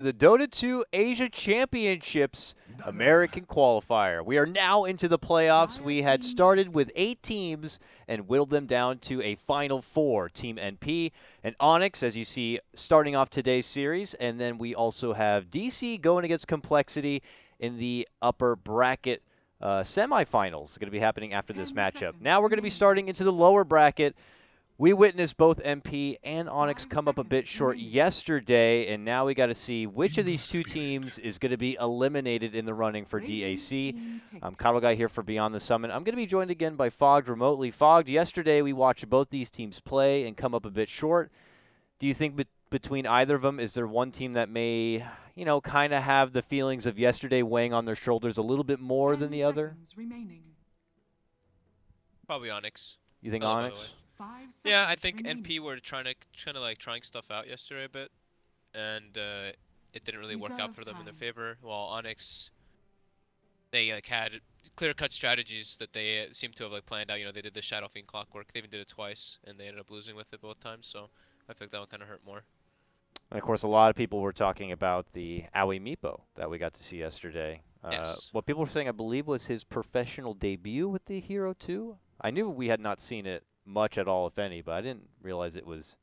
The Dota 2 Asia Championships American Qualifier. We are now into the playoffs. We had started with 8 teams and whittled them down to a final 4. Team NP and Onyx, as you see, starting off today's series. And then we also have DC going against Complexity in the upper bracket semifinals. Going to be happening after this matchup. Now we're going to be starting into the lower bracket. We witnessed both MP and Onyx come up a bit short yesterday, and now we got to see which of these two teams is going to be eliminated in the running for DAC. I'm Kyle Guy here for Beyond the Summit. I'm going to be joined again by Fogged remotely. Fogged, yesterday we watched both these teams play and come up a bit short. Do you think between either of them, is there one team that may, kind of have the feelings of yesterday weighing on their shoulders a little bit more than the other? Probably Onyx. You think Hello, by the Onyx? way. Yeah, I think NP were trying stuff out yesterday a bit, and it didn't really work out for them in their favor. While Onyx, they had clear-cut strategies that they seem to have planned out. They did the Shadow Fiend clockwork. They even did it twice, and they ended up losing with it both times. So I think that one kind of hurt more. And of course, a lot of people were talking about the Aoi Meepo that we got to see yesterday. Yes. What people were saying, I believe, was his professional debut with the Hero 2. I knew we had not seen it much at all, if any, but I didn't realize it was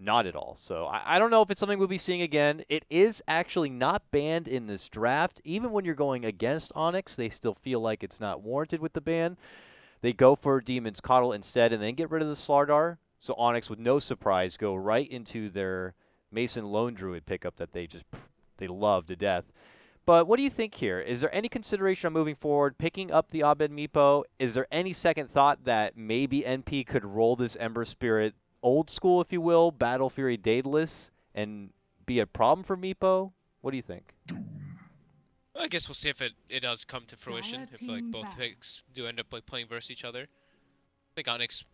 not at all. So I don't know if it's something we'll be seeing again. It is actually not banned in this draft. Even when you're going against Onyx, they still feel like it's not warranted with the ban. They go for Demon's Coddle instead and then get rid of the Slardar. So Onyx, with no surprise, go right into their Mason Lone Druid pickup that they love to death. But what do you think here? Is there any consideration on moving forward, picking up the Abed Meepo? Is there any second thought that maybe NP could roll this Ember Spirit old school, if you will, Battle Fury Daedalus, and be a problem for Meepo? What do you think? I guess we'll see if it does come to fruition. If both picks do end up playing versus each other. I think Onyx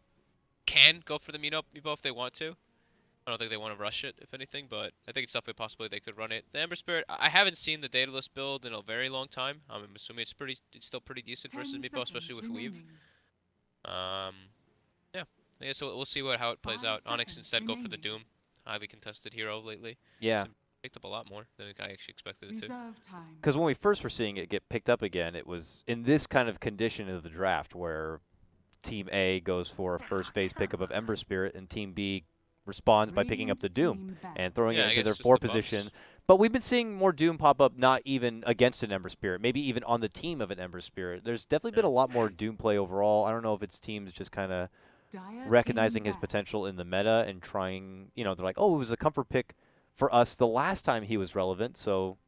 can go for the Meepo if they want to. I don't think they want to rush it, if anything, but I think it's definitely possible they could run it. The Ember Spirit, I haven't seen the Daedalus build in a very long time. I'm assuming it's still pretty decent versus Meepo, especially with Weave. Yeah, I guess we'll see how it plays out. Onyx instead go for the Doom, highly contested hero lately. Yeah. So picked up a lot more than I actually expected it to. Because when we first were seeing it get picked up again, it was in this kind of condition of the draft where Team A goes for a first phase pickup of Ember Spirit, and Team B responds by picking up the Doom and throwing it into their 4 position. But we've been seeing more Doom pop up not even against an Ember Spirit, maybe even on the team of an Ember Spirit. There's definitely been a lot more Doom play overall. I don't know if it's teams just kind of recognizing his potential in the meta and trying, they're like, oh, it was a comfort pick for us the last time he was relevant, so,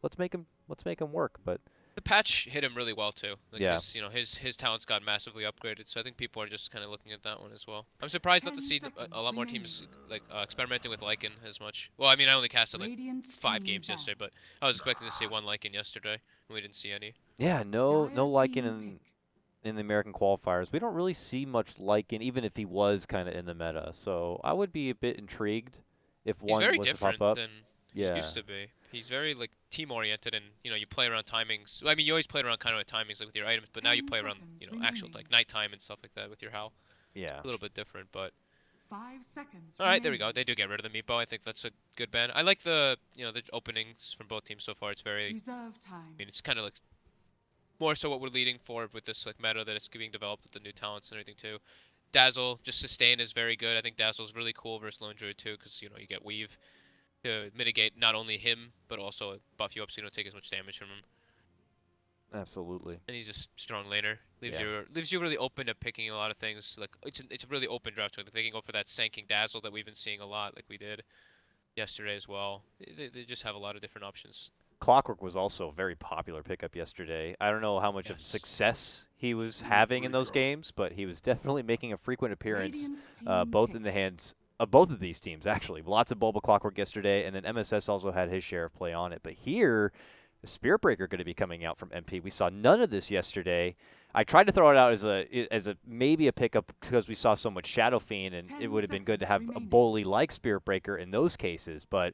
let's make him work. But the patch hit him really well too. Yeah. His talents got massively upgraded, so I think people are just kind of looking at that one as well. I'm surprised not to see a lot more teams experimenting with Lycan as much. Well, I mean, I only casted 5 games yesterday, but I was expecting to see 1 Lycan yesterday, and we didn't see any. Yeah, no Lycan in the American qualifiers. We don't really see much Lycan, even if he was kind of in the meta. So I would be a bit intrigued if one was to pop up. Than he used to be. He's very team oriented, and you play around timings. I mean, you always played around kind of with timings with your items, but now you play around actual nighttime and stuff like that with your Howl. Yeah. A little bit different, but 5 seconds. All right, there we go. They do get rid of the Meepo. I think that's a good ban. I like the the openings from both teams so far. It's very Reserve time. I mean, it's kind of more so what we're leading for with this meta that it's being developed with the new talents and everything too. Dazzle, just sustain is very good. I think Dazzle's really cool versus Lone Druid too, because you get Weave to mitigate not only him but also buff you up so you don't take as much damage from him. Absolutely. And he's a strong laner. Leaves you really open to picking a lot of things. It's a really open draft. They can go for that Sanking Dazzle that we've been seeing a lot, like we did yesterday as well. They just have a lot of different options. Clockwork was also a very popular pickup yesterday. I don't know how much of success he was having in those games, but he was definitely making a frequent appearance, both in the hands of both of these teams, actually. Lots of Bulba Clockwork yesterday, and then MSS also had his share of play on it. But here, the Spirit Breaker going to be coming out from MP. We saw none of this yesterday. I tried to throw it out as a maybe a pickup because we saw so much Shadow Fiend, and it would have been good to have a bully like Spirit Breaker in those cases. But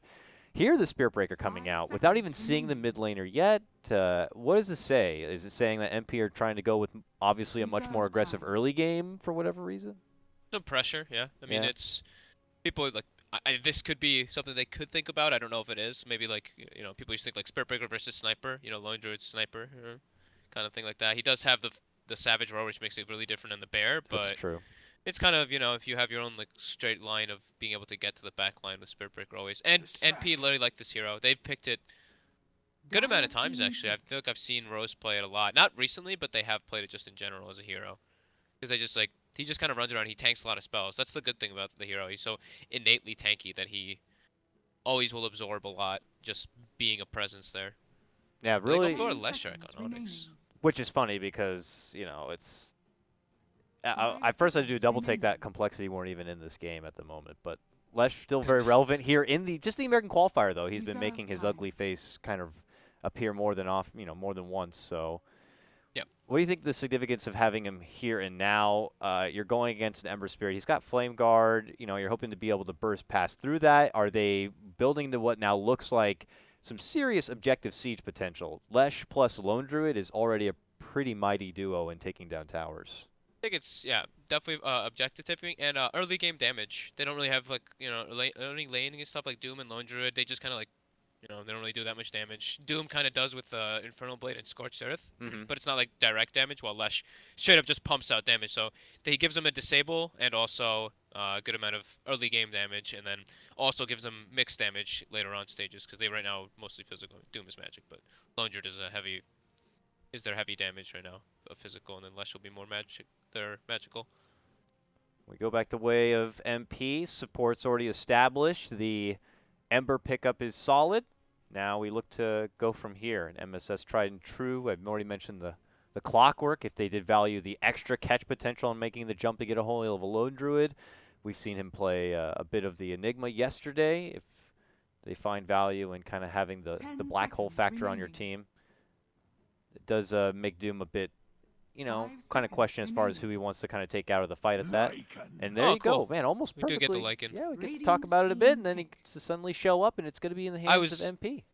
here, the Spirit Breaker coming out without even seeing the mid laner yet. What does this say? Is it saying that MP are trying to go with obviously a much more aggressive early game for whatever reason? Some pressure, yeah. I mean, it's people this could be something they could think about. I don't know if it is. Maybe like people used to think like Spirit Breaker versus Sniper. Lone Druid Sniper, kind of thing like that. He does have the Savage Roar, which makes it really different than the Bear, That's but true. it's kind of if you have your own like straight line of being able to get to the back line with Spirit Breaker always. And NP literally like this hero. They've picked it good amount of times actually. I feel like I've seen Rose play it a lot. Not recently, but they have played it just in general as a hero. Because they just he just kind of runs around. He tanks a lot of spells. That's the good thing about the hero. He's so innately tanky that he always will absorb a lot, just being a presence there. Yeah, They really. go for a Leshrac on Onyx. Which is funny because it's. I first had to do a double take. That complexity weren't even in this game at the moment, but Lesh still very relevant here in the American qualifier though. He's been making his ugly face kind of appear more than more than once. So. Yep. What do you think the significance of having him here and now? You're going against an Ember Spirit. He's got Flame Guard. You're hoping to be able to burst past through that. Are they building to what now looks like some serious objective siege potential? Lesh plus Lone Druid is already a pretty mighty duo in taking down towers. I think it's definitely objective tipping and early game damage. They don't really have only laning and stuff like Doom and Lone Druid. They just kind of they don't really do that much damage. Doom kind of does with Infernal Blade and Scorched Earth, but it's not like direct damage, while Lesh straight up just pumps out damage. So he gives them a disable and also a good amount of early game damage, and then also gives them mixed damage later on stages, because they right now mostly physical. Doom is magic, but Lone Druid is their heavy damage right now, physical, and then Lesh will be more magic. They're magical. We go back the way of MP. Support's already established. The Ember pickup is solid. Now we look to go from here. And MSS tried and true. I've already mentioned the clockwork. If they did value the extra catch potential on making the jump to get a holy level Lone Druid, we've seen him play a bit of the Enigma yesterday. If they find value in kind of having the black hole factor on your team, it does make Doom a bit, kind of question as far as who he wants to kind of take out of the fight at that. And there you cool. go, man, almost We perfectly. do get the Lycan. Yeah, we get to talk about it a bit, and then he gets to suddenly show up, and it's going to be in the hands of MP.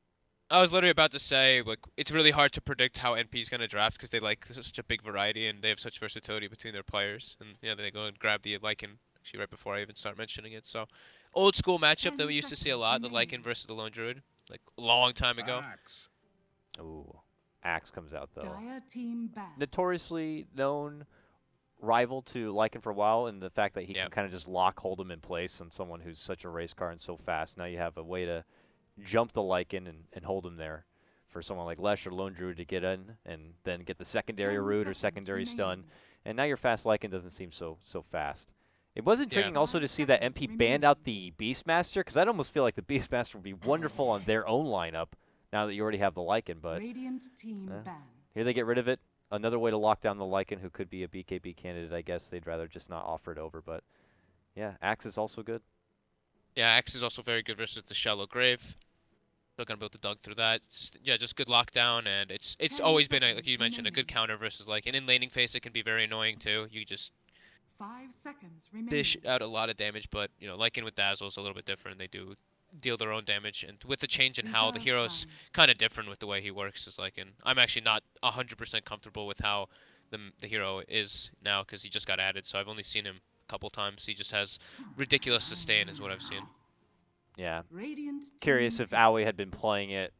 I was literally about to say, it's really hard to predict how NP is going to draft because they like such a big variety and they have such versatility between their players. And they go and grab the Lycan actually right before I even start mentioning it. So, old school matchup that we used to see a lot, the Lycan versus the Lone Druid, like a long time ago. Ooh, Axe comes out though. Dire team ban. Notoriously known rival to Lycan for a while, and the fact that he can kind of just hold him in place on someone who's such a race car and so fast. Now you have a way to jump the Lycan and hold him there for someone like Lesh or Lone Druid to get in and then get the secondary root or secondary stun. And now your fast Lycan doesn't seem so fast. It was intriguing also to see that MP banned out the Beastmaster, because I'd almost feel like the Beastmaster would be wonderful on their own lineup now that you already have the Lycan, but here they get rid of it. Another way to lock down the Lycan, who could be a BKB candidate, I guess. They'd rather just not offer it over, but yeah, Axe is also good. Yeah, Axe is also very good versus the Shallow Grave. Still gonna be able to dug through that. Just good lockdown, and it's always been, like you mentioned, a good counter versus Lycan. In laning phase, it can be very annoying too. You just 5 seconds remaining. dish out a lot of damage, but Lycan with Dazzle is a little bit different. They do deal their own damage, and with the change in how the hero's kind of different with the way he works is Lycan. I'm actually not 100% comfortable with how the hero is now, because he just got added, so I've only seen him a couple times. He just has ridiculous sustain is what I've seen. Yeah. Curious if Aoi had been playing it,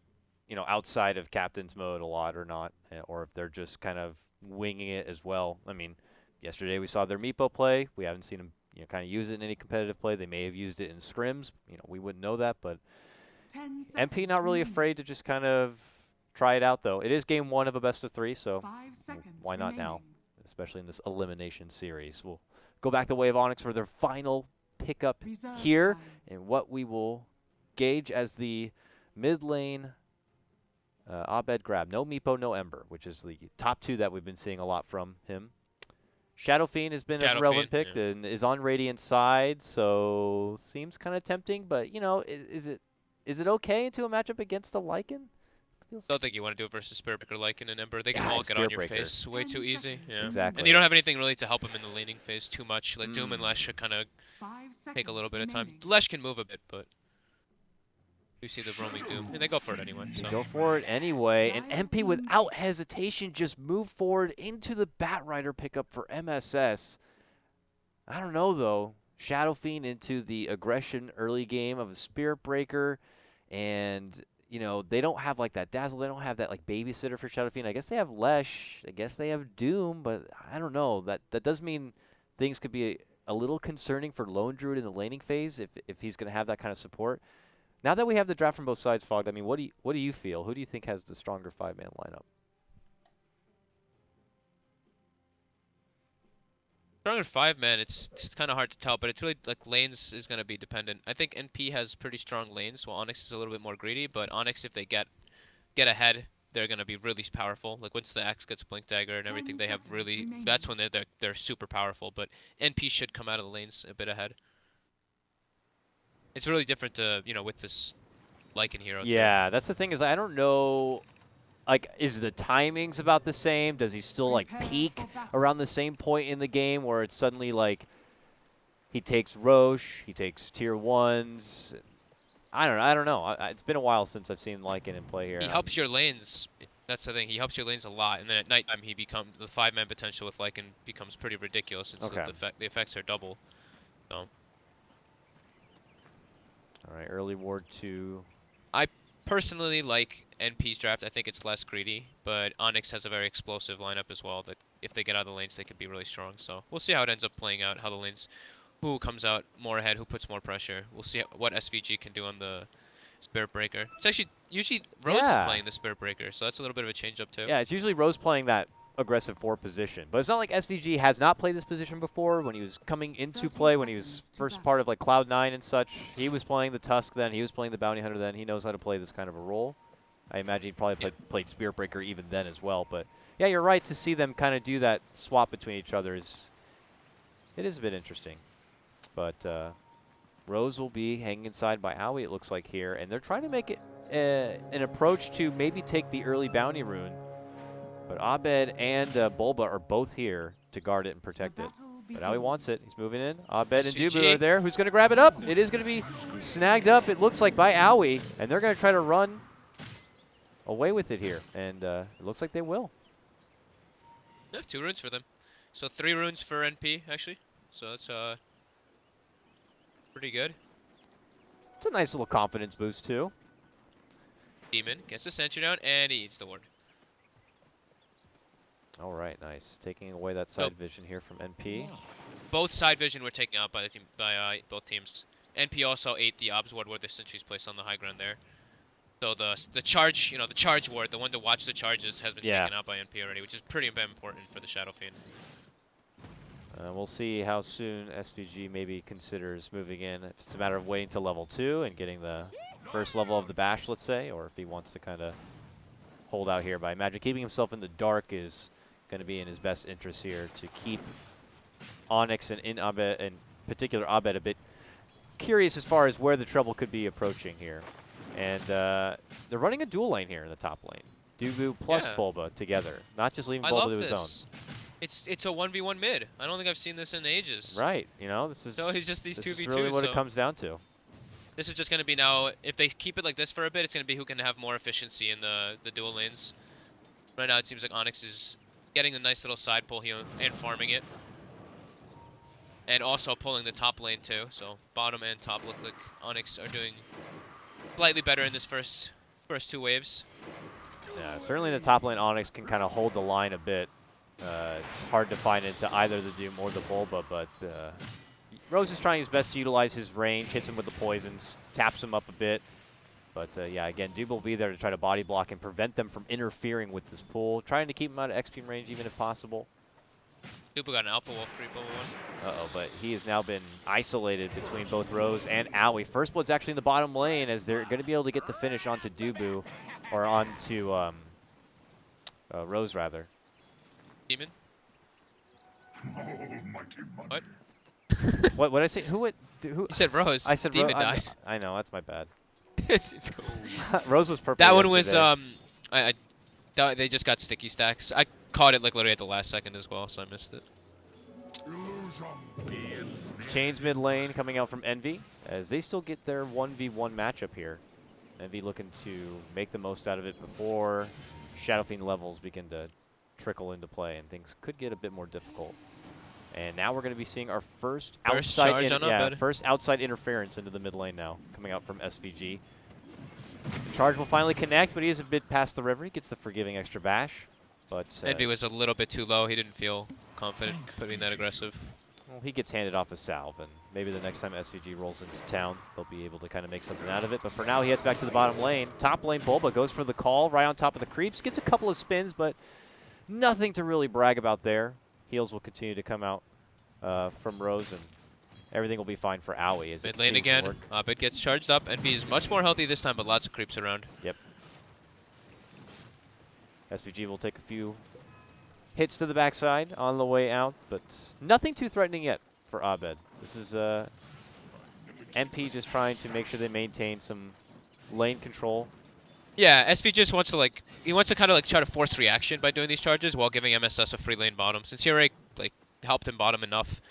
outside of Captain's mode a lot or not, or if they're just kind of winging it as well. I mean, yesterday we saw their Meepo play. We haven't seen them, kind of use it in any competitive play. They may have used it in scrims. We wouldn't know that, but MP not really afraid to just kind of try it out, though. It is game 1 of a best of 3, so why not now, especially in this elimination series. We'll go back the way of Onyx for their final pickup here, and what we will gauge as the mid lane Abed grab. No Meepo, no Ember, which is the top 2 that we've been seeing a lot from him. Shadow Fiend has been a relevant pick and is on Radiant's side, so seems kind of tempting, but is it okay into a matchup against a Lycan? I don't think you want to do it versus Spirit Breaker, Lycan, and Ember. They can all get on your face way too easy. Yeah. Exactly. And you don't have anything really to help him in the laning phase too much. Like Doom and Lesh should kind of take a little bit of time. Lesh can move a bit, but you see the roaming Doom, and they go for it anyway. So. They go for it anyway, and MP without hesitation just moved forward into the Batrider pickup for MSS. I don't know though. Shadow Fiend into the aggression early game of a Spirit Breaker, and you know they don't have like that Dazzle. They don't have that like babysitter for Shadow Fiend. I guess they have Lesh. I guess they have Doom, but I don't know. That does mean things could be a little concerning for Lone Druid in the laning phase if he's going to have that kind of support. Now that we have the draft from both sides, Fogged, I mean, what do you feel? Who do you think has the stronger 5-man lineup? Stronger 5-man, it's kind of hard to tell, but it's really like lanes is going to be dependent. I think NP has pretty strong lanes, while Onyx is a little bit more greedy. But Onyx, if they get ahead, they're going to be really powerful. Like once the Axe gets Blink Dagger and everything, they have really. That's when they're super powerful. But NP should come out of the lanes a bit ahead. It's really different to with this Lycan hero too. Yeah, that's the thing is I don't know. Like, is the timings about the same? Does he still like peak around the same point in the game where it's suddenly like he takes Roche, he takes tier 1s? I don't know. It's been a while since I've seen Lycan in play here. He helps your lanes. That's the thing. He helps your lanes a lot, and then at nighttime he becomes the 5-man potential with Lycan becomes pretty ridiculous since the effects are double. So. All right, early ward 2. I personally like NP's draft. I think it's less greedy, but Onyx has a very explosive lineup as well. That if they get out of the lanes, they could be really strong. So we'll see how it ends up playing out. How the lanes, who comes out more ahead, who puts more pressure. We'll see what SVG can do on the Spirit Breaker. It's actually usually Rose is playing the Spirit Breaker, so that's a little bit of a change up too. Yeah, it's usually Rose playing that aggressive 4 position, but it's not like SVG has not played this position before. When he was coming into play, when he was first part of like Cloud9 and such, he was playing the Tusk then, he was playing the Bounty Hunter then. He knows how to play this kind of a role. I imagine he probably played Spirit Breaker even then as well. But yeah, you're right to see them kind of do that swap between each other. It is a bit interesting. But Rose will be hanging inside by Aoi, it looks like here, and they're trying to make it an approach to maybe take the early bounty rune. But Abed and Bulba are both here to guard it and protect it. But Aoi wants it. He's moving in. Abed and Dubu are there. Who's going to grab it up? It is going to be snagged up, it looks like, by Aoi. And they're going to try to run away with it here. And it looks like they will. Yeah, 2 runes for them. So 3 runes for NP, actually. So that's pretty good. It's a nice little confidence boost, too. Demon gets the sentry down, and he eats the ward. All right, nice. Taking away that side vision here from NP. Both side vision were taken out by the team, by both teams. NP also ate the obs ward where the sentry's placed on the high ground there. So the charge, the charge ward, the one to watch the charges, has been taken out by NP already, which is pretty important for the Shadow Fiend. We'll see how soon SVG maybe considers moving in. If it's a matter of waiting till level 2 and getting the first level of the bash, let's say, or if he wants to kind of hold out here. But I imagine keeping himself in the dark is going to be in his best interest here to keep Onyx and in Abed, in particular Abed, a bit curious as far as where the trouble could be approaching here. And they're running a dual lane here in the top lane. Dubu plus Bulba together, not just leaving Bulba to his own. It's a 1v1 mid. I don't think I've seen this in ages. Right, this is so he's just these 2v2s. This is really what it comes down to. This is just going to be now, if they keep it like this for a bit, it's going to be who can have more efficiency in the dual lanes. Right now it seems like Onyx is getting a nice little side pull here and farming it. And also pulling the top lane too. So bottom and top look like Onyx are doing slightly better in this first 2 waves. Yeah, certainly the top lane Onyx can kind of hold the line a bit. It's hard to find into either the Doom or the Bulba, but Rose is trying his best to utilize his range, hits him with the poisons, taps him up a bit. But yeah, again, Dubu will be there to try to body block and prevent them from interfering with this pool, trying to keep him out of XP range even if possible. Dubu got an alpha wolf creep over 1. Uh-oh, but he has now been isolated between both Rose and Aoi. First Blood's actually in the bottom lane as they're going to be able to get the finish onto Dubu, or onto Rose, rather. Demon? What? What did I say? Who? You said Rose. I said Demon Rose. died. I know, that's my bad. it's cool. Rose was purple. That one was they just got sticky stacks. I caught it like literally at the last second as well, so I missed it. Chains mid lane coming out from Envy as they still get their 1v1 matchup here. Envy looking to make the most out of it before Shadow Fiend levels begin to trickle into play and things could get a bit more difficult. And now we're going to be seeing our first charge on Abed. first outside interference into the mid lane now, coming out from SVG. The charge will finally connect, but he is a bit past the river. He gets the forgiving extra bash. But Envy was a little bit too low. He didn't feel confident putting that aggressive. well, he gets handed off a salve, and maybe the next time SVG rolls into town, they'll be able to kind of make something out of it. But for now, he heads back to the bottom lane. Top lane, Bulba goes for the call right on top of the creeps. Gets a couple of spins, but nothing to really brag about there. Heals will continue to come out from Rose, and everything will be fine for Owie. As Mid lane again. Abed gets charged up. Envy is much more healthy this time, but lots of creeps around. Yep. SVG will take a few hits to the backside on the way out, but nothing too threatening yet for Abed. This is MP just trying to make sure they maintain some lane control. Yeah, SV just wants to he wants to kind of try to force reaction by doing these charges while giving MSS a free lane bottom. Since he already helped him bottom enough,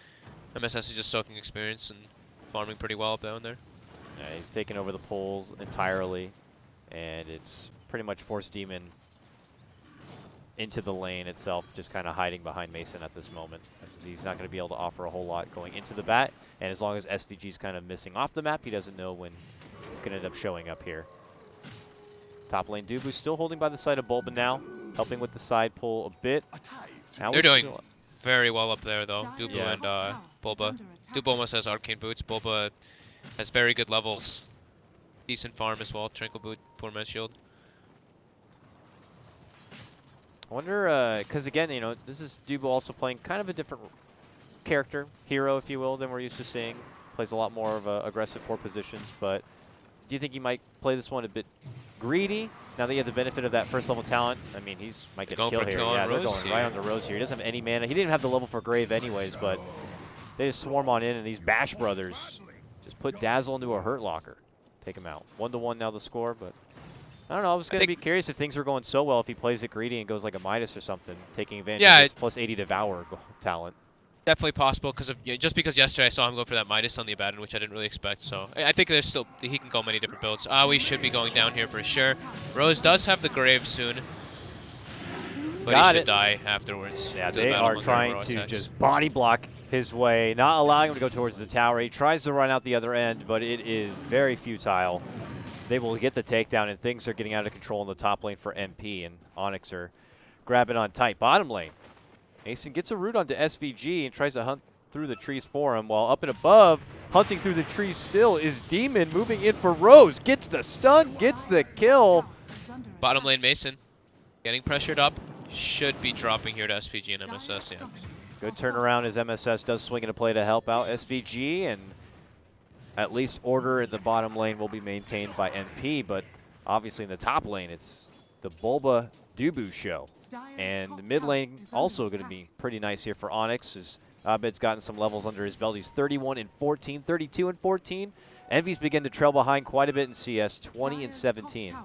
MSS is just soaking experience and farming pretty well up down there. Yeah, he's taken over the poles entirely, and it's pretty much forced Demon into the lane itself, just kind of hiding behind Mason at this moment. He's not going to be able to offer a whole lot going into the bat, and as long as SVG's kind of missing off the map, he doesn't know when he can end up showing up here. Top lane Dubu still holding by the side of Bulba now, helping with the side pull a bit. They're doing very well up there though, Dubu Yeah. and Bulba. Dubu almost has arcane boots. Bulba has very good levels. Decent farm as well. Tranquil boot, poor man's shield. I wonder, because again, you know, this is Dubu also playing kind of a different character, hero, if you will, than we're used to seeing. Plays a lot more of aggressive core positions, but do you think he might play this one a bit greedy now that you have the benefit of that first level talent? I mean, he's might get a kill here. Yeah, they're going right on the Rose here. He doesn't have any mana. He didn't have the level for Grave anyways, but they just swarm on in, and these Bash brothers just put Dazzle into a hurt locker. Take him out. 1-1 now the score, but I don't know. I was going to be curious if things were going so well if he plays it greedy and goes like a Midas or something, taking advantage of his plus 80 Devour talent. Definitely possible just because yesterday I saw him go for that Midas on the Abaddon, which I didn't really expect. So I think he can go many different builds. We should be going down here for sure. Rose does have the Grave soon, but he should die afterwards. Yeah, they are trying to just body block his way, not allowing him to go towards the tower. He tries to run out the other end, but it is very futile. They will get the takedown, and things are getting out of control in the top lane for MP, and Onyx are grabbing on tight. Bottom lane, Mason gets a root onto SVG and tries to hunt through the trees for him, while up and above, hunting through the trees still, is Demon moving in for Rose. Gets the stun, gets the kill. Bottom lane Mason getting pressured up. Should be dropping here to SVG and MSS, yeah. Good turnaround as MSS does swing into play to help out SVG, and at least order in the bottom lane will be maintained by NP, but obviously in the top lane, it's the Bulba Dubu show. And the mid lane also going to be pretty nice here for Onyx, as Abed's gotten some levels under his belt. He's 31-14, 32-14. Envy's begin to trail behind quite a bit in CS, 20-17.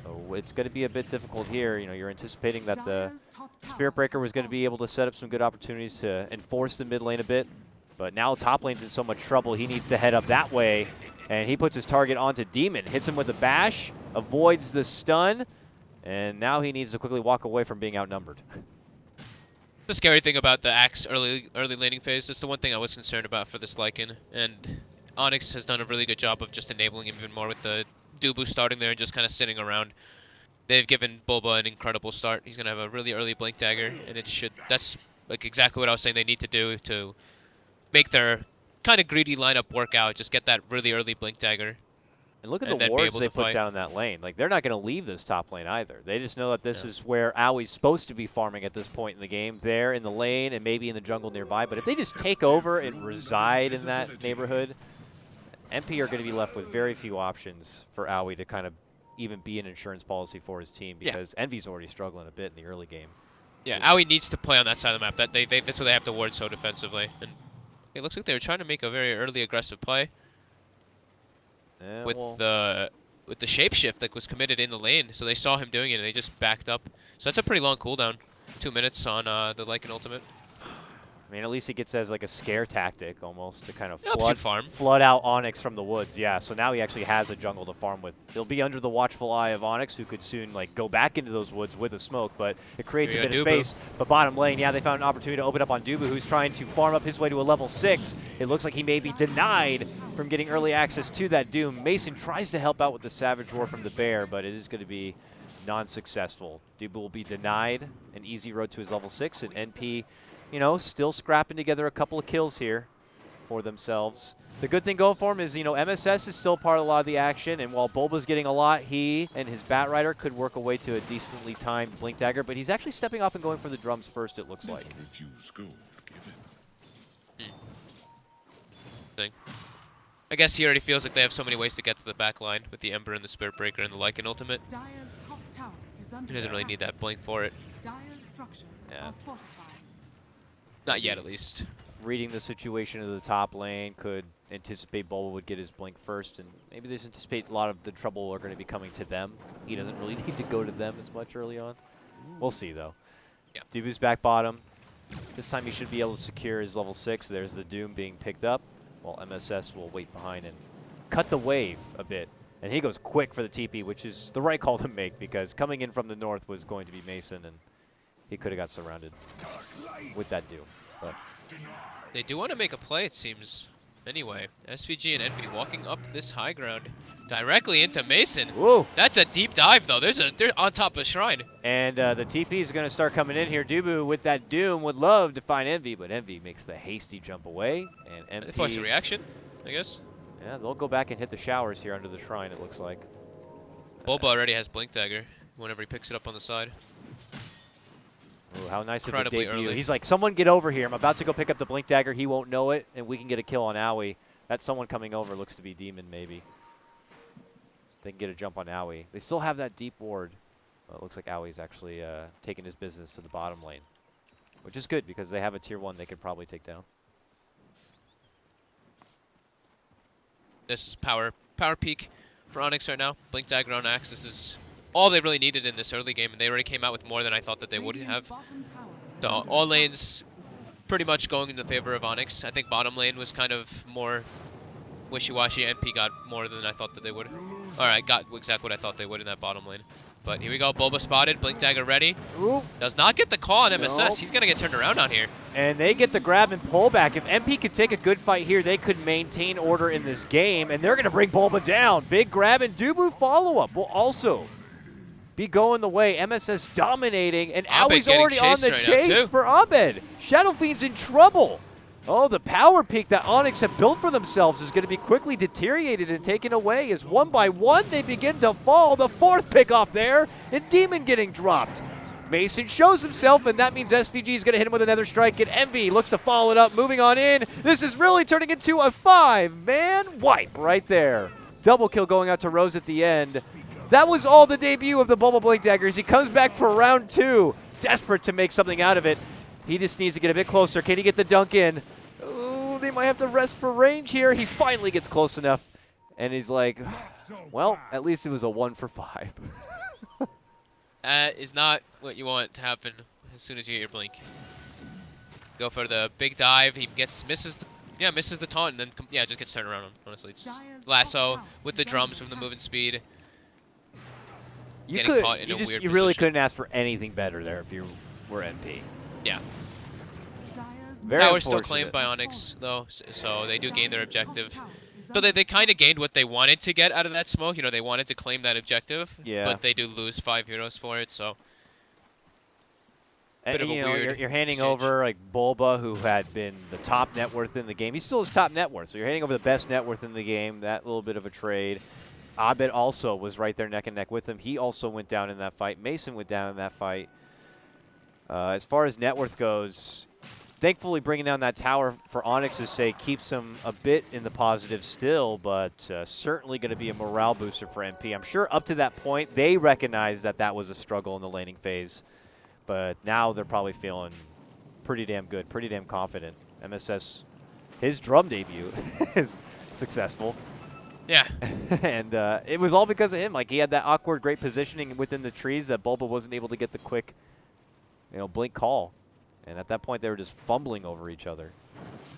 So it's going to be a bit difficult here. You know, you're anticipating that the Spirit Breaker was going to be able to set up some good opportunities to enforce the mid lane a bit. But now top lane's in so much trouble, he needs to head up that way. And he puts his target onto Demon, hits him with a bash, avoids the stun, and now he needs to quickly walk away from being outnumbered. The scary thing about the Axe early laning phase is the one thing I was concerned about for this Lycan, and Onyx has done a really good job of just enabling him even more with the Dubu starting there and just kind of sitting around. They've given Bulba an incredible start. He's going to have a really early Blink Dagger, and that's like exactly what I was saying they need to do to make their kind of greedy lineup work out. Just get that really early Blink Dagger. And look at the wards they put down that lane. Like, they're not going to leave this top lane either. They just know that this is where Owie's supposed to be farming at this point in the game. There in the lane and maybe in the jungle nearby. But if they just take over and reside in that neighborhood, MP are going to be left with very few options for Owie to kind of even be an insurance policy for his team, because Envy's already struggling a bit in the early game. Yeah, Owie needs to play on that side of the map. That's what they have to ward so defensively. And it looks like they were trying to make a very early aggressive play with the shapeshift that was committed in the lane. So they saw him doing it and they just backed up. So that's a pretty long cooldown, 2 minutes on the Lycan ultimate. I mean, at least he gets as like a scare tactic almost to kind of Helps you farm. flood out Onyx from the woods. Yeah, so now he actually has a jungle to farm with. He'll be under the watchful eye of Onyx, who could soon like go back into those woods with a smoke, but it creates a Here bit you of go, Dubu. space. But bottom lane, yeah, they found an opportunity to open up on Dubu, who's trying to farm up his way to a level 6. It looks like he may be denied from getting early access to that Doom. Mason tries to help out with the Savage Roar from the Bear, but it is going to be non-successful. Dubu will be denied an easy road to his level 6, and NP, you know, still scrapping together a couple of kills here for themselves. The good thing going for him is, you know, MSS is still part of a lot of the action, and while Bulba's getting a lot, he and his Bat Rider could work a way to a decently timed Blink Dagger, but he's actually stepping off and going for the drums first, it looks like. Thing. I guess he already feels like they have so many ways to get to the back line with the Ember and the Spirit Breaker and the Lycan ultimate. Dire's top tower is under He doesn't really need that blink for it. Dire's structures Yeah. are fortified. Not yet, at least. Reading the situation of the top lane, could anticipate Bulba would get his Blink first, and maybe they anticipate a lot of the trouble are going to be coming to them. He doesn't really need to go to them as much early on. We'll see, though. Yeah. Dubu's back bottom. This time he should be able to secure his level 6. There's the Doom being picked up, while MSS will wait behind and cut the wave a bit. And he goes quick for the TP, which is the right call to make, because coming in from the north was going to be Mason, and he could have got surrounded with that Doom. But They do want to make a play, it seems. Anyway, SVG and Envy walking up this high ground directly into Mason. whoa! That's a deep dive, though. They're on top of a shrine. And the TP is going to start coming in here. Dubu with that Doom would love to find Envy, but Envy makes the hasty jump away. And They force a MP, reaction, I guess. yeah, they'll go back and hit the showers here under the shrine, it looks like. Bulba already has Blink Dagger whenever he picks it up on the side. Ooh, how nice of a Incredibly debut. early. He's like, someone get over here. I'm about to go pick up the Blink Dagger. He won't know it, and we can get a kill on Owie. That someone coming over looks to be Demon, maybe. They can get a jump on Owie. They still have that deep ward. Well, it looks like Owie's actually taking his business to the bottom lane, which is good because they have a tier 1 they could probably take down. This is power peak for Onyx right now. Blink Dagger on Axe. This is all they really needed in this early game, and they already came out with more than I thought that they would have. So all lanes pretty much going in the favor of Onyx. I think bottom lane was kind of more wishy-washy. NP got more than I thought that they would. Alright, got exactly what I thought they would in that bottom lane. But here we go, Bulba spotted, Blink Dagger ready. Ooh. Does not get the call on MSS. Nope. He's gonna get turned around out here. And they get the grab and pull back. If MP could take a good fight here, they could maintain order in this game, and they're going to bring Bulba down. Big grab, and Dubu follow-up will also be going the way. MSS dominating, and Abed Owie's getting already on chased the right now, chase too. for Abed. Shadow Fiend's in trouble. Oh, the power peak that Onyx have built for themselves is going to be quickly deteriorated and taken away as one by one they begin to fall. The 4th pick off there, and Demon getting dropped. Mason shows himself, and that means SVG is going to hit him with another strike, and Envy looks to follow it up, moving on in. This is really turning into a 5-man wipe right there. Double kill going out to Rose at the end. That was all the debut of the Bulba Blink Daggers. He comes back for round 2, desperate to make something out of it. He just needs to get a bit closer. Can he get the dunk in? Ooh, they might have to rest for range here. He finally gets close enough, and he's like, well, at least it was a 1 for 5. That is not what you want to happen as soon as you get your blink. Go for the big dive. He misses the taunt, and then just gets turned around. Honestly, it's lasso with the drums from the moving speed. You Getting caught in a weird you really position. couldn't ask for anything better there if you were NP. Yeah. Very Power's still unfortunate. claimed by Onyx, though, so they do gain their objective. So they kind of gained what they wanted to get out of that smoke. You know, they wanted to claim that objective, Yeah. but they do lose 5 heroes for it, so And, bit of a you know, weird you're handing exchange. over like Bulba, who had been the top net worth in the game. He's still his top net worth, so you're handing over the best net worth in the game. That little bit of a trade. Abed also was right there neck and neck with him. He also went down in that fight. Mason went down in that fight. As far as net worth goes, thankfully bringing down that tower for Onyx's sake keeps him a bit in the positive still, but certainly going to be a morale booster for MP. I'm sure up to that point they recognized that that was a struggle in the laning phase, but now they're probably feeling pretty damn good, pretty damn confident. MSS, his drum debut is successful. yeah. And it was all because of him. Like, he had that awkward, great positioning within the trees that Bulba wasn't able to get the quick, blink call. And at that point, they were just fumbling over each other.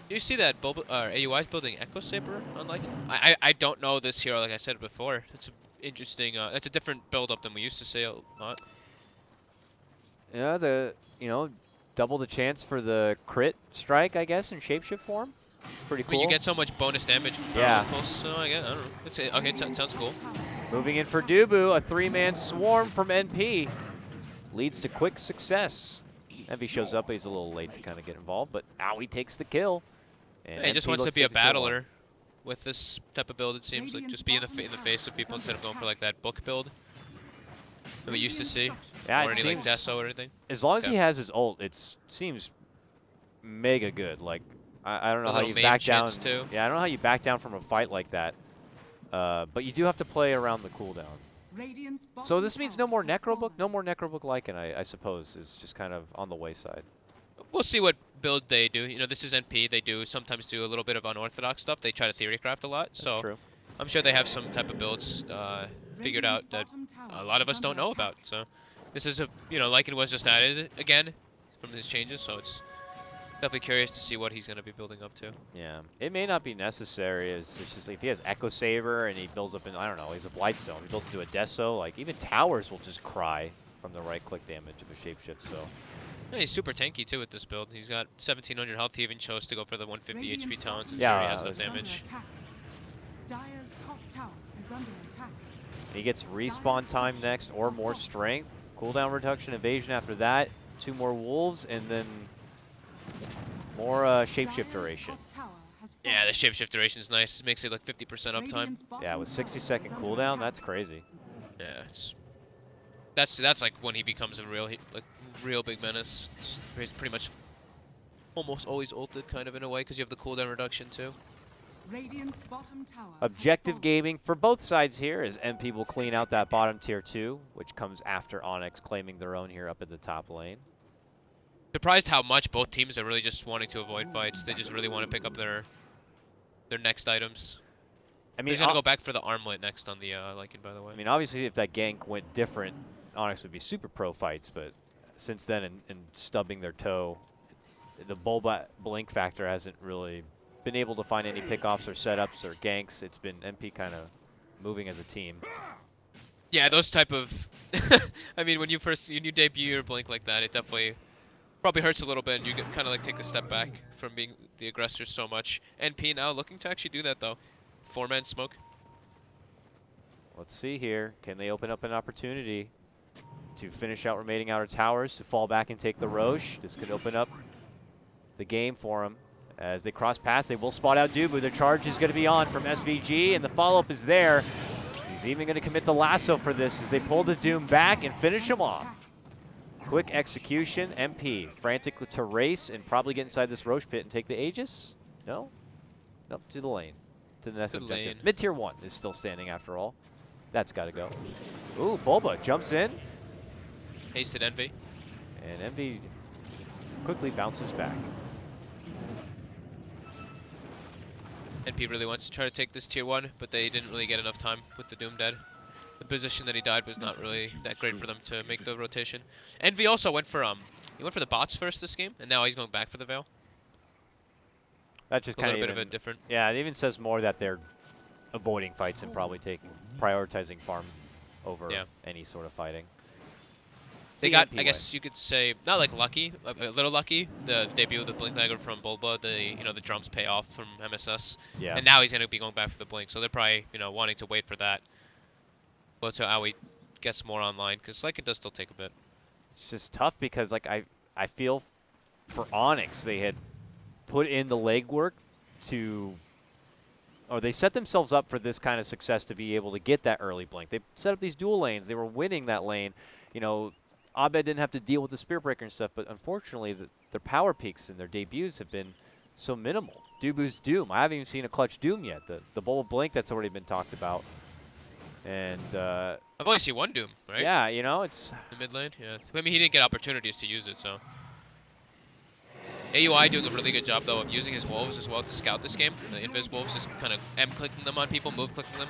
Do you see that AUI is building Echo Saber on like? I don't know this hero like I said before. It's a interesting. It's a different build up than we used to see a lot. Yeah, double the chance for the crit strike, I guess, in shapeshift form. Pretty cool. I mean, you get so much bonus damage from Yeah. Pulse, so I guess, I don't know. Okay, it sounds cool. Moving in for Dubu, a 3-man swarm from NP. Leads to quick success. Envy shows up, he's a little late to kind of get involved, but now he takes the kill. And Yeah, he just NP wants to looks be a take the kill battler with this type of build, it seems. Like, just be in the face of people instead of going for like that book build that we used to see. Yeah, or it any like seems- Deso or anything. As long as Okay. he has his ult, it seems mega good. Like, I don't know The how little you meme back down. chants, too. Yeah, I don't know how you back down from a fight like that. But you do have to play around the cooldown. Radiant's So bottom this means tower no more has Necrobook? fallen. No more Necrobook Lycan, I suppose, is just kind of on the wayside. We'll see what build they do. You know, this is NP. They do sometimes do a little bit of unorthodox stuff. They try to theory craft a lot. That's So true. I'm sure they have some type of builds figured Radiant's out that bottom tower a lot of is us don't under know attack. about. So this is Lycan was just added again from these changes. So it's definitely curious to see what he's going to be building up to. Yeah, it may not be necessary. It's just like if he has Echo Saber and he builds up in, I don't know, he's a Blightstone. He builds into a Deso. Like even towers will just cry from the right-click damage of a shapeshift. So Yeah, he's super tanky too with this build. He's got 1700 health. He even chose to go for the 150 HP Radiant's talent bottom since Yeah, he already has that enough was- damage. Under attack. Dire's top tower is under attack. he gets respawn time next or more strength. Cooldown reduction, evasion after that. 2 more wolves and then more shapeshift Dire's duration. top tower has Yeah, the fallen. shapeshift duration is nice. It makes it like 50% uptime. Radiant's bottom Yeah, with tower 60-second is under cooldown, attack. that's crazy. Yeah, that's like when he becomes a real big menace. He's pretty much almost always ulted kind of in a way because you have the cooldown reduction too. Radiant's bottom tower has Objective fallen. gaming for both sides here as MP will clean out that bottom tier 2, which comes after Onyx claiming their own here up in the top lane. Surprised how much both teams are really just wanting to avoid fights. They just really want to pick up their next items. I mean, He's gonna go back for the armlet next on the Lycan, by the way. I mean, obviously, if that gank went different, Onyx would be super pro fights. But since then, and stubbing their toe, the Bulba blink factor hasn't really been able to find any pickoffs or setups or ganks. It's been MP kind of moving as a team. Yeah, those type of. I mean, when you debut your blink like that, it definitely probably hurts a little bit, and you kind of like take a step back from being the aggressor so much. NP now looking to actually do that though. 4-man smoke. Let's see here. Can they open up an opportunity to finish out remaining outer towers, to fall back and take the Roche? This could open up the game for them. As they cross paths, they will spot out Dubu. The charge is going to be on from SVG, and the follow-up is there. He's even going to commit the lasso for this as they pull the Doom back and finish him off. Quick execution, MP. Frantic to race and probably get inside this Roche pit and take the Aegis? No? Nope, to the lane. To the next To the objective. lane. Mid-tier 1 is still standing after all. That's got to go. Ooh, Bulba jumps in, Hasted Envy. and Envy quickly bounces back. NP really wants to try to take this tier 1, but they didn't really get enough time with the Doom dead. The position that he died was not really that great for them to make the rotation. Envy also went for the bots first this game, and now he's going back for the Veil. That just A kind little bit of of a different. yeah, it even says more that they're avoiding fights and probably prioritizing farm over Yeah. any sort of fighting. They got, CMP I guess you could say, not like lucky, a little lucky. The debut of the Blink Dagger from Bulba, the drums pay off from MSS, Yeah. and now he's gonna be going back for the Blink. So they're probably wanting to wait for that. But to how he gets more online, because like it does still take a bit. It's just tough because like I feel for Onyx they had put in the legwork or they set themselves up for this kind of success to be able to get that early blink. They set up these dual lanes. They were winning that lane. You know, Abed didn't have to deal with the Spear Breaker and stuff, but unfortunately their power peaks and their debuts have been so minimal. Dubu's Doom. I haven't even seen a clutch Doom yet. The Bowl of Blink that's already been talked about. And I've only seen one Doom, right? yeah, it's The mid lane, yeah. I mean, he didn't get opportunities to use it, so. AUI doing a really good job, though, of using his wolves as well to scout this game. The invis wolves, just kind of M-clicking them on people, move-clicking them.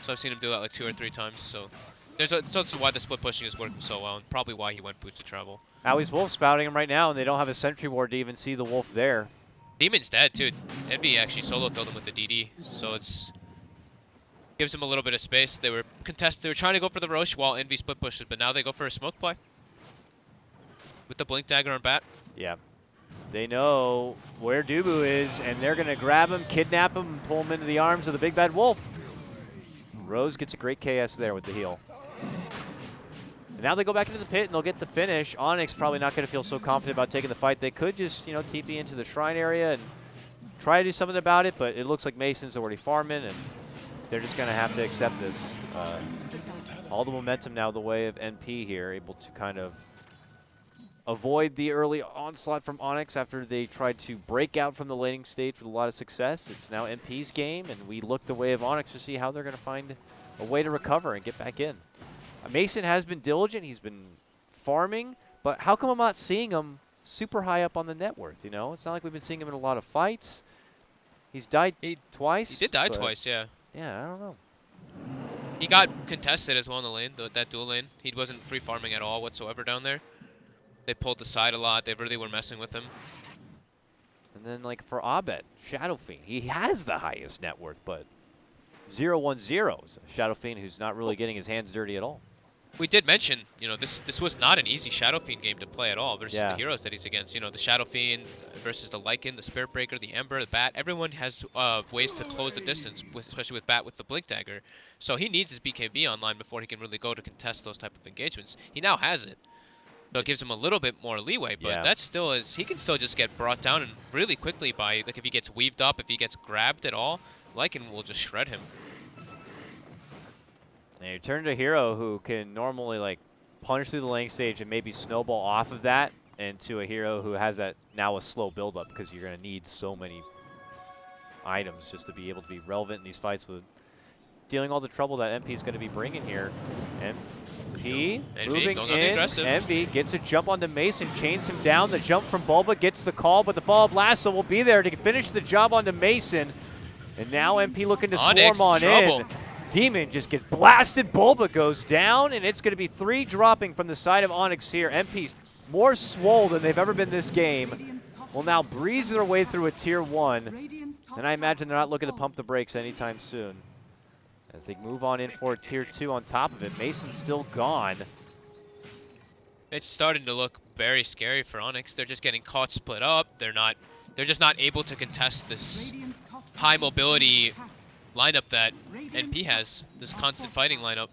So I've seen him do that like 2 or 3 times, so It's also why the split pushing is working so well, and probably why he went boots to travel. Owie's Wolf spouting him right now, and they don't have a sentry ward to even see the Wolf there. Demon's dead too. Envy actually solo killed him with the DD, so it's gives him a little bit of space. They were trying to go for the Roche while Envy split pushes, but now they go for a smoke play with the blink dagger on bat. Yeah. They know where Dubu is, and they're going to grab him, kidnap him, and pull him into the arms of the big bad Wolf. Rose gets a great KS there with the heal. And now they go back into the pit, and they'll get the finish. Onyx probably not going to feel so confident about taking the fight. They could just, you know, TP into the shrine area and try to do something about it, but it looks like Mason's already farming, and they're just going to have to accept this. All the momentum now the way of NP here, able to kind of avoid the early onslaught from Onyx after they tried to break out from the laning stage with a lot of success. It's now NP's game, and we look the way of Onyx to see how they're going to find a way to recover and get back in. Mason has been diligent. He's been farming, but how come I'm not seeing him super high up on the net worth, you know? It's not like we've been seeing him in a lot of fights. He's died twice. He did die twice, yeah. Yeah, I don't know. He got contested as well in the lane, that dual lane. He wasn't free farming at all whatsoever down there. They pulled the side a lot. They really were messing with him. And then, like, for Abed, Shadow Fiend, he has the highest net worth, but 0-1-0 is a Shadow Fiend who's not really getting his hands dirty at all. We did mention, you know, this was not an easy Shadow Fiend game to play at all versus the heroes that he's against. You know, the Shadow Fiend versus the Lycan, the Spirit Breaker, the Ember, the Bat. Everyone has ways to close the distance, especially with Bat with the Blink Dagger. So he needs his BKB online before he can really go to contest those type of engagements. He now has it. So it gives him a little bit more leeway, but that still is, he can still just get brought down and really quickly by, like, if he gets weaved up, if he gets grabbed at all, Lycan will just shred him. And you turn to a hero who can normally, like, punch through the lane stage and maybe snowball off of that, into a hero who has that now a slow build-up, because you're going to need so many items just to be able to be relevant in these fights with dealing all the trouble that MP is going to be bringing here. MP moving in. MP gets a jump onto Mason, chains him down. The jump from Bulba gets the call, but the follow-up lasso will be there to finish the job onto Mason. And now MP looking to swarm on in. Demon just gets blasted. Bulba goes down, and it's going to be 3 dropping from the side of Onyx here. MP's more swole than they've ever been this game. Will now breeze their way through a tier 1. And I imagine they're not looking to pump the brakes anytime soon. As they move on in for tier 2 on top of it. Mason's still gone. It's starting to look very scary for Onyx. They're just getting caught split up. They're just not able to contest this high mobility lineup that NP has, this constant fighting lineup.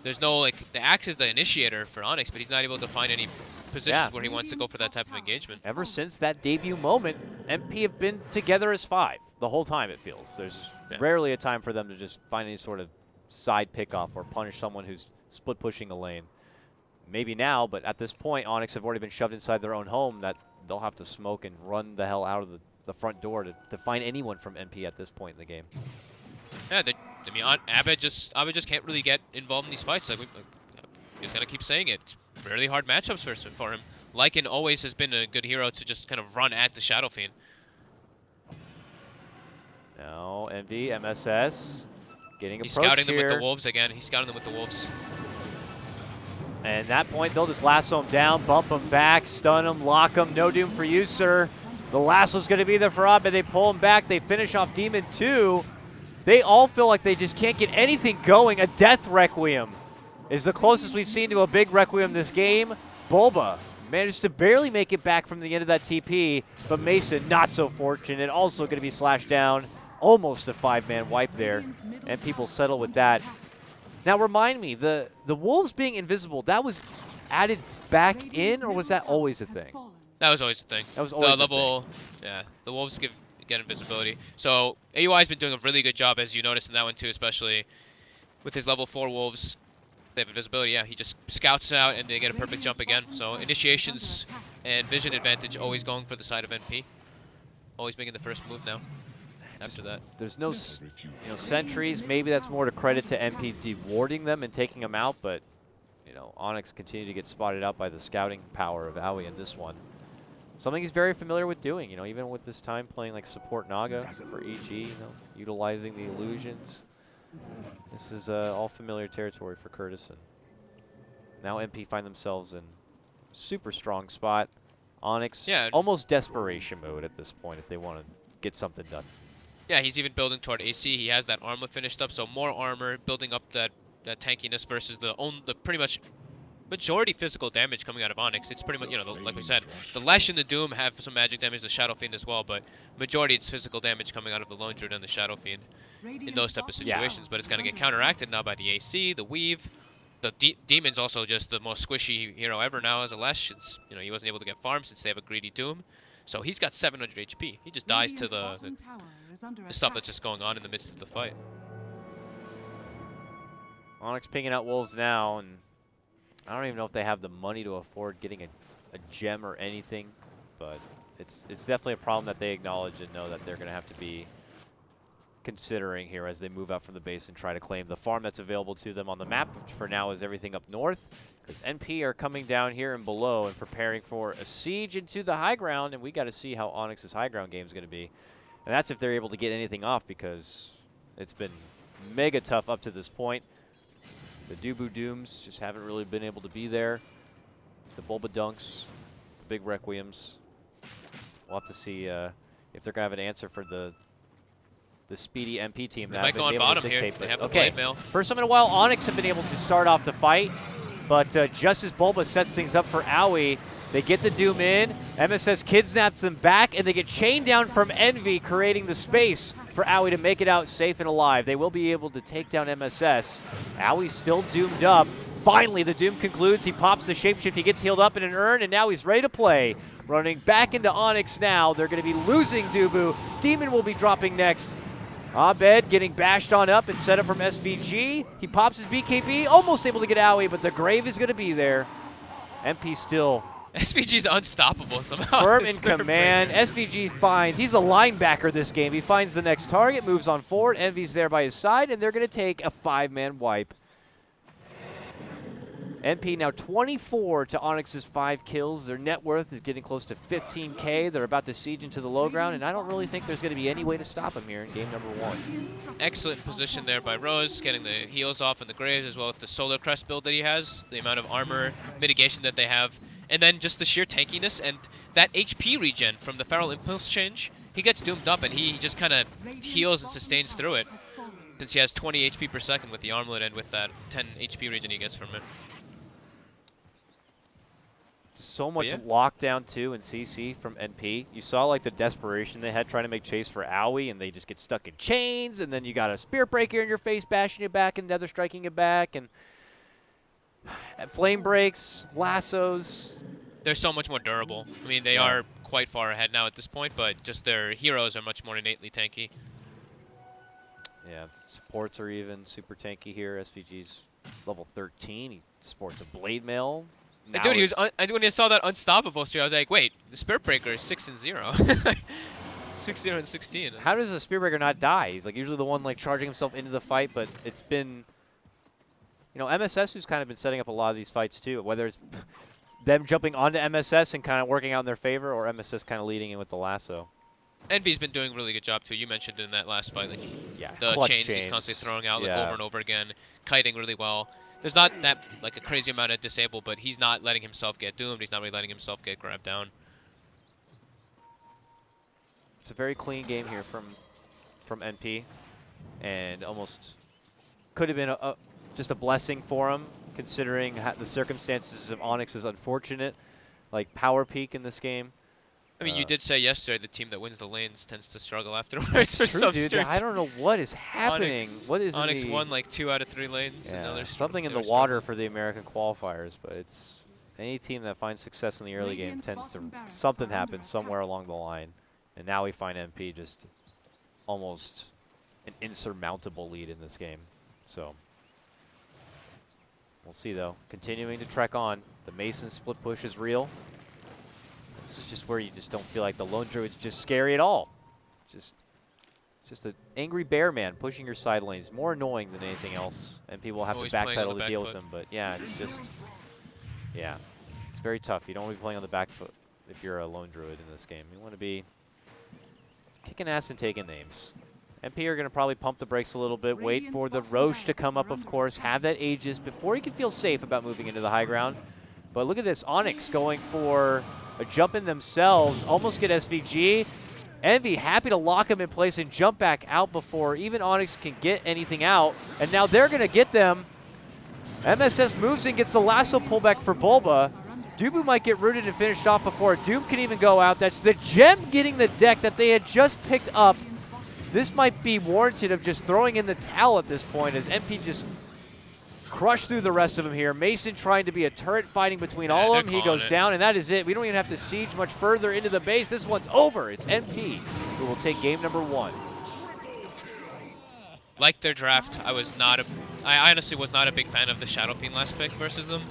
There's no, like, the Axe is the initiator for Onyx, but he's not able to find any positions where he wants to go for that type of engagement. Ever since that debut moment, MP have been together as 5 the whole time, it feels. There's rarely a time for them to just find any sort of side pickoff or punish someone who's split pushing a lane. Maybe now, but at this point, Onyx have already been shoved inside their own home that they'll have to smoke and run the hell out of the front door to find anyone from MP at this point in the game. Yeah, I mean, Abed just can't really get involved in these fights. Like, he's gonna keep saying it. It's really hard matchups for him. Lycan always has been a good hero to just kind of run at the Shadow Fiend. Now Envy, MSS, getting approached. He's scouting them here. with the Wolves again. He's scouting them with the Wolves. And at that point, they'll just lasso him down, bump him back, stun him, lock him. No doom for you, sir. The lasso's going to be there for Abed. They pull him back. They finish off Demon 2. They all feel like they just can't get anything going. A Death Requiem is the closest we've seen to a big Requiem this game. Bulba managed to barely make it back from the end of that TP, but Mason not so fortunate. Also going to be slashed down. Almost a 5-man wipe there, and people settle with that. Now remind me, the Wolves being invisible, that was added back in, or was that always a thing? That was always a thing. That was always the level, yeah. The Wolves get invisibility. So AUI's been doing a really good job, as you noticed in that one too, especially with his level 4 Wolves. They have invisibility. Yeah, he just scouts out and they get a perfect jump again. So initiations and vision advantage always going for the side of NP. Always making the first move now. After that, there's no sentries. Maybe that's more to credit to NP dewarding them and taking them out, but Onyx continue to get spotted out by the scouting power of Aoi in this one. Something he's very familiar with doing, even with this time playing like support Naga for EG, utilizing the illusions. This is all familiar territory for Curtis. And now MP find themselves in super strong spot. Onyx, Yeah, almost desperation mode at this point if they want to get something done. yeah, he's even building toward AC. He has that armor finished up, so more armor, building up that tankiness versus the pretty much majority physical damage coming out of Onyx. It's pretty much, you know, like we said, the Lash and the Doom have some magic damage, the Shadow Fiend as well, but majority it's physical damage coming out of the Lone Druid and the Shadow Fiend in those type of situations. But it's going to get counteracted now by the AC, the Weave. The Demon's also just the most squishy hero ever now as a Lash. It's, you know, he wasn't able to get farmed since they have a greedy Doom. So he's got 700 HP. He just dies to the stuff that's just going on in the midst of the fight. Onyx picking out Wolves now, and I don't even know if they have the money to afford getting a gem or anything, but it's definitely a problem that they acknowledge and know that they're going to have to be considering here as they move out from the base and try to claim the farm that's available to them on the map, which for now is everything up north, because NP are coming down here and below and preparing for a siege into the high ground, and we got to see how Onyx's high ground game is going to be. And that's if they're able to get anything off, because it's been mega tough up to this point. The Dubu Dooms just haven't really been able to be there. The Bulba Dunks, the big Requiems. We'll have to see if they're going to have an answer for the speedy MP team. They might go on bottom here. They have the Blade Mail. First time in a while, Onyx have been able to start off the fight, but just as Bulba sets things up for Owie, they get the Doom in, MSS kidnaps them back, and they get chained down from Envy, creating the space for Owie to make it out safe and alive. They will be able to take down MSS. Owie's still doomed up. Finally, the Doom concludes. He pops the shapeshift. He gets healed up in an urn, and now he's ready to play. Running back into Onyx now. They're going to be losing Dubu. Demon will be dropping next. Abed getting bashed on up and set up from SVG. He pops his BKB, almost able to get Owie, but the grave is going to be there. MP still SVG's unstoppable somehow. firm in command. SVG finds, he's a linebacker this game. He finds the next target, moves on forward. Envy's there by his side, and they're going to take a 5-man wipe. NP now 24 to Onyx's 5 kills. Their net worth is getting close to 15K. They're about to siege into the low ground, and I don't really think there's going to be any way to stop them here in game number 1. Excellent position there by Rose, getting the heals off in the graves as well with the Solar Crest build that he has, the amount of armor mitigation that they have, and then just the sheer tankiness and that HP regen from the Feral Impulse change. He gets doomed up and he just kind of heals and sustains through it, since he has 20 HP per second with the armlet and with that 10 HP regen he gets from it. So much lockdown too in CC from NP. You saw like the desperation they had trying to make chase for Owie, and they just get stuck in chains, and then you got a spear breaker in your face bashing you back and Nether striking you back, and flame breaks, lassos. They're so much more durable. I mean, they are quite far ahead now at this point, but just their heroes are much more innately tanky. Yeah, supports are even super tanky here. SVG's level 13. He sports a blade mail. Dude, he was when I saw that unstoppable streak, I was like, wait, the Spirit Breaker is 6-0. 6-0 and 16. How does a Spirit Breaker not die? He's like usually the one like charging himself into the fight, but it's been, you know, MSS who's kind of been setting up a lot of these fights too, whether it's them jumping onto MSS and kind of working out in their favor, or MSS kind of leading in with the lasso. Envy's been doing a really good job too. You mentioned in that last fight, like the chains he's constantly throwing out like over and over again, kiting really well. There's not that like a crazy amount of disable, but he's not letting himself get doomed. He's not really letting himself get grabbed down. It's a very clean game here from NP, and almost could have been just a blessing for him, considering the circumstances of Onyx is unfortunate, like power peak in this game. I mean, you did say yesterday the team that wins the lanes tends to struggle afterwards. That's true, dude. I don't know what is happening. Onyx won like 2 out of 3 lanes. Yeah, and something in the water for the American qualifiers, but it's any team that finds success in the early game tends to something happens somewhere along the line, and now we find MP just almost an insurmountable lead in this game. So we'll see though. Continuing to trek on. The Mason split push is real. It's just where you just don't feel like the Lone Druid's just scary at all. Just an angry bear man pushing your side lanes. More annoying than anything else, and people will have to backpedal to deal with them. But yeah, it's very tough. You don't want to be playing on the back foot if you're a Lone Druid in this game. You want to be kicking ass and taking names. MP are going to probably pump the brakes a little bit, wait for the Roche to come up, of course, have that Aegis before he can feel safe about moving into the high ground. But look at this, Onyx going for a jump in themselves, almost get SVG. Envy happy to lock him in place and jump back out before even Onyx can get anything out. And now they're going to get them. MSS moves in, gets the lasso pullback for Bulba. Dubu might get rooted and finished off before Doom can even go out. That's the gem getting the deck that they had just picked up. This might be warranted of just throwing in the towel at this point as MP just crushed through the rest of them here. Mason trying to be a turret fighting between all of them. He goes down, and that is it. We don't even have to siege much further into the base. This one's over. It's MP who will take game number 1. Like their draft, I honestly was not a big fan of the Shadow Fiend last pick versus them.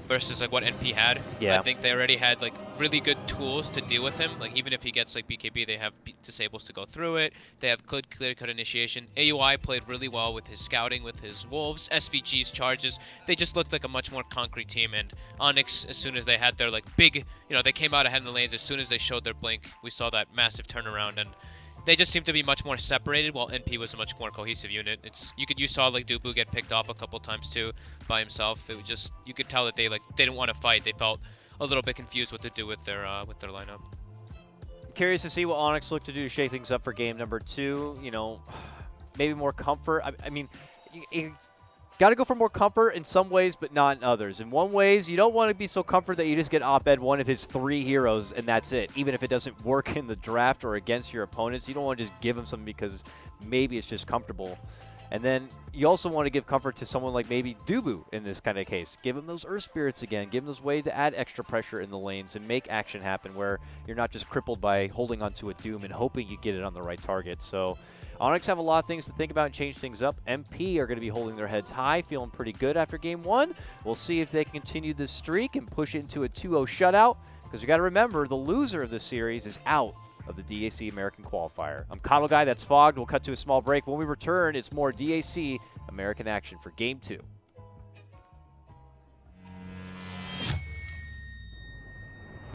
Versus like what NP had. Yeah. I think they already had like really good tools to deal with him. Like even if he gets like BKB, they have disables to go through it. They have good clear-cut initiation. AUI played really well with his scouting, with his wolves, SVG's charges. They just looked like a much more concrete team. And Onyx, as soon as they had their like big, they came out ahead in the lanes. As soon as they showed their blink, we saw that massive turnaround. And they just seemed to be much more separated, while NP was a much more cohesive unit. You saw like Dubu get picked off a couple times too by himself. It was just, you could tell that they didn't want to fight. They felt a little bit confused what to do with their lineup. Curious to see what Onyx look to do to shake things up for game number 2. Maybe more comfort. I mean, you got to go for more comfort in some ways, but not in others. In one ways, you don't want to be so comfort that you just get op-ed one of his 3 heroes and that's it. Even if it doesn't work in the draft or against your opponents, you don't want to just give him something because maybe it's just comfortable. And then you also want to give comfort to someone like maybe Dubu in this kind of case. Give him those Earth Spirits again. Give him those ways to add extra pressure in the lanes and make action happen where you're not just crippled by holding onto a Doom and hoping you get it on the right target. So Onyx have a lot of things to think about and change things up. MP are going to be holding their heads high, feeling pretty good after game 1. We'll see if they can continue this streak and push it into a 2-0 shutout, because you got to remember the loser of this series is out of the DAC American Qualifier. I'm Coddle Guy, that's Fogged. We'll cut to a small break. When we return, it's more DAC American action for game 2.